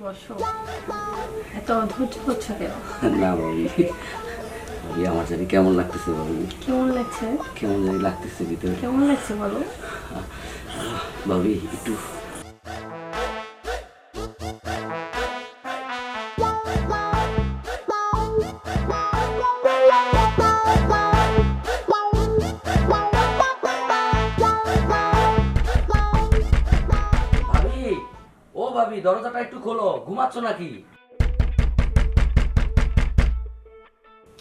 বসো। এত অধৈর্য হচ্ছে কেন? না ভাবি, ভাবি আমার জানি কেমন লাগতেছে ভাবি। কেমন লাগছে? কেমন জানি লাগতেছে ভিতরে। কেমন লাগছে বলো? ভাবি একটু ভাবি, ও ভাবি দরজাটা একটু খোলো, ঘুমাচ্ছ নাকি?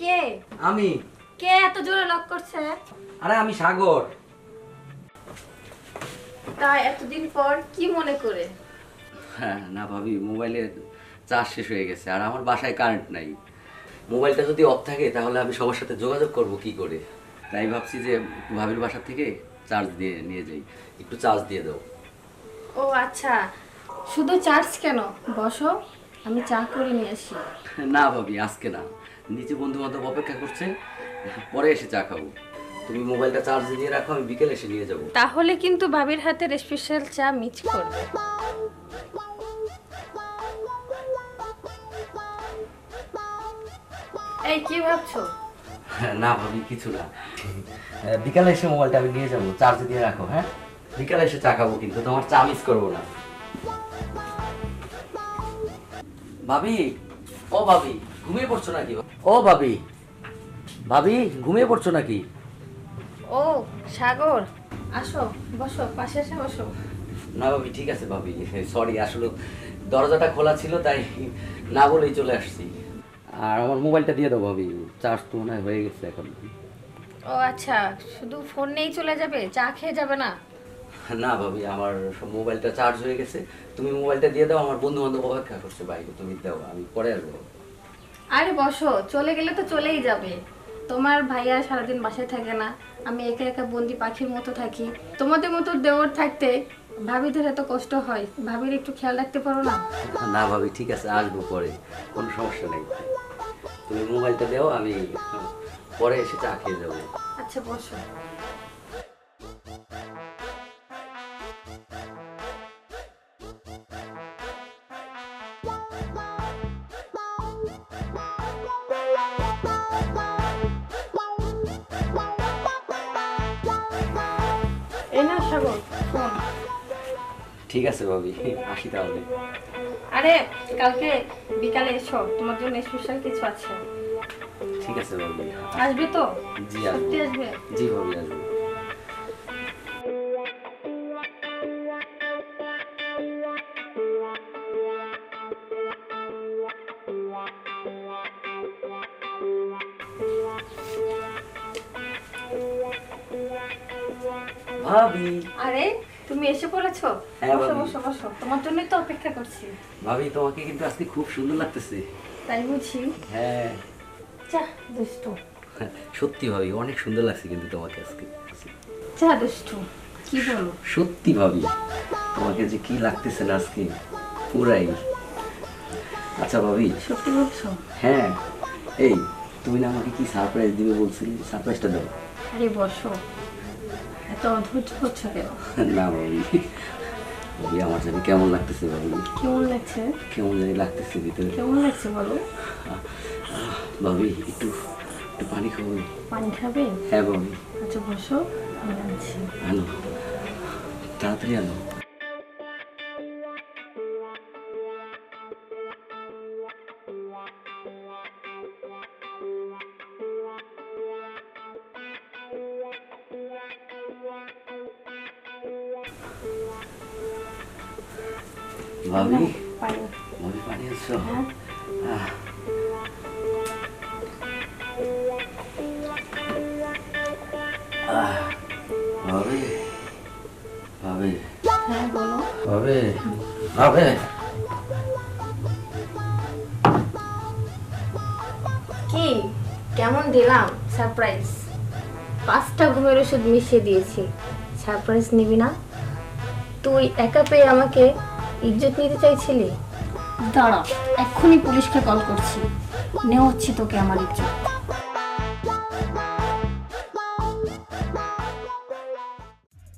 কে? আমি। কে এত জোরে লক করছে? আরে আমি সাগর। তাই এতদিন পর কি মনে করে? হ্যাঁ না ভাবি, মোবাইলে চার্জ শেষ হয়ে গেছে আর আমার বাসায় কারেন্ট নাই। মোবাইলটা যদি অফ থাকে তাহলে আমি সবার সাথে যোগাযোগ করব কি করে। তাই ভাবছি যে ভাবির বাসা থেকে চার্জ দিয়ে নিয়ে যাই, একটু চার্জ দিয়ে দাও। ও আচ্ছা, শুধু চার্জ কেন, বসো, আমি চা করে নিয়ে আসি। না ভাবি আজকে না, নিচে বন্ধু বান্ধব অপেক্ষা করছে, পরে এসে চা খাবো। তুমি মোবাইলটা চার্জ দিয়ে রাখো, আমি বিকেলে এসে নিয়ে যাবো। তাহলে কিন্তু ভাবির হাতের স্পেশাল চা মিস করবে। এই কি ভাবছো? না ভাবি কিছু না, বিকালে এসে মোবাইলটা আমি নিয়ে যাবো, চার্জ দিয়ে রাখো। হ্যাঁ, বিকালে এসে চা খাবো, কিন্তু তোমার চা মিস করবো না। ভাবি, ও ভাবি ঘুমিয়ে পড়ছো নাকি? ও ভাবি, ভাবি ঘুমিয়ে পড়ছো নাকি? ও সাগর, আসো বসো, পাশে এসে বসো। না ভাবি ঠিক আছে ভাবি, সরি আসলে দরজাটা খোলা ছিল তাই না বলেই চলে আসছি। আর আমার মোবাইলটা দিয়ে দাও ভাবি, চার্জ তো মনে হয় হয়ে গেছে এখন। ও আচ্ছা, শুধু ফোন নিয়েই চলে যাবে, চা খেয়ে যাবে না? না ভাবি, আমার সব মোবাইলটা চার্জ হয়ে গেছে, তুমি মোবাইলটা দিয়ে দাও, আমার বন্ধু বান্ধব অপেক্ষা করছে বাইরে, তুমি দাও, আমি পরে আসবো। আরে বসো, চলে গেলে তো চলেই যাবে। তোমার ভাইয়া সারাদিন বাসায় থাকে না, আমি একা একা বন্দি পাখির মতো থাকি। তোমাদের মতো দেওর থাকতে ভাবিদের এত কষ্ট হয়, ভাবির একটু খেয়াল রাখতে পারো না? না ভাবি ঠিক আছে, আসবো পরে, কোনো সমস্যা নেই। তুমি মোবাইলটা দাও, আমি পরে এসে চা খেয়ে যাবো। আচ্ছা বসো। এই না সাগর ফোন। ঠিক আছে ভাবি, আসি তাহলে। আরে কালকে বিকালে এসো, তোমার জন্য স্পেশাল কিছু আছে। ঠিক আছে ভাবি। আসবে তো? জি আসবো। সত্যি আসবে? জি ভাবি আসবো। ভাবি, আরে তুমি এসে পড়েছো? হ্যাঁ, বসো ভাবি। বসো বসো, তোমার জন্যই তো অপেক্ষা করছি। ভাবি তোমাকে কিন্তু আজকে খুব সুন্দর লাগতেছে। তাই বুঝি? হ্যাঁ, চা দুষ্টু। সত্যি ভাবি অনেক সুন্দর লাগছে কিন্তু তোমাকে আজকে। চা দুষ্টু, কি বলো? সত্যি ভাবি, তোমাকে যে কি লাগতেছে না আজকে, পুরাই। আচ্ছা ভাবি। সত্যি বলছো? হ্যাঁ, এই তুমি না আমাকে কি সারপ্রাইজ দিবে বলছিলে, সারপ্রাইজটা দাও। আরে বসো, এত অধৈর্য হচ্ছে কেন? না ভাবি, ভাবি আমার জানি কেমন লাগতেছে ভাবি। কেমন লাগছে? কেমন জানি লাগতেছে ভিতরে। কেমন লাগছে বলো? ভাবি একটু একটু পানি খাবো? পানি খাবে? হ্যাঁ ভাবি। আচ্ছা বসো, আমি আনছি। আনো, তাড়াতাড়ি আনো। ভাবি, পানি। ভাবি পানি আনছো? হ্যাঁ। ভাবি, ভাবি, হ্যাঁ বলো। ভাবি, ভাবি। কি কেমন দিলাম সারপ্রাইজ? 5টা ঘুমের ওষুধ মিশিয়ে দিয়েছি, সারপ্রাইজ নিবি না? তুই একা পেয়ে আমাকে ইজ্জত নিতে চাইছিলি? দাঁড়া, এক্ষুনি পুলিশকে কল করছি, নেওয়া হচ্ছে তোকে আমার ইজ্জত।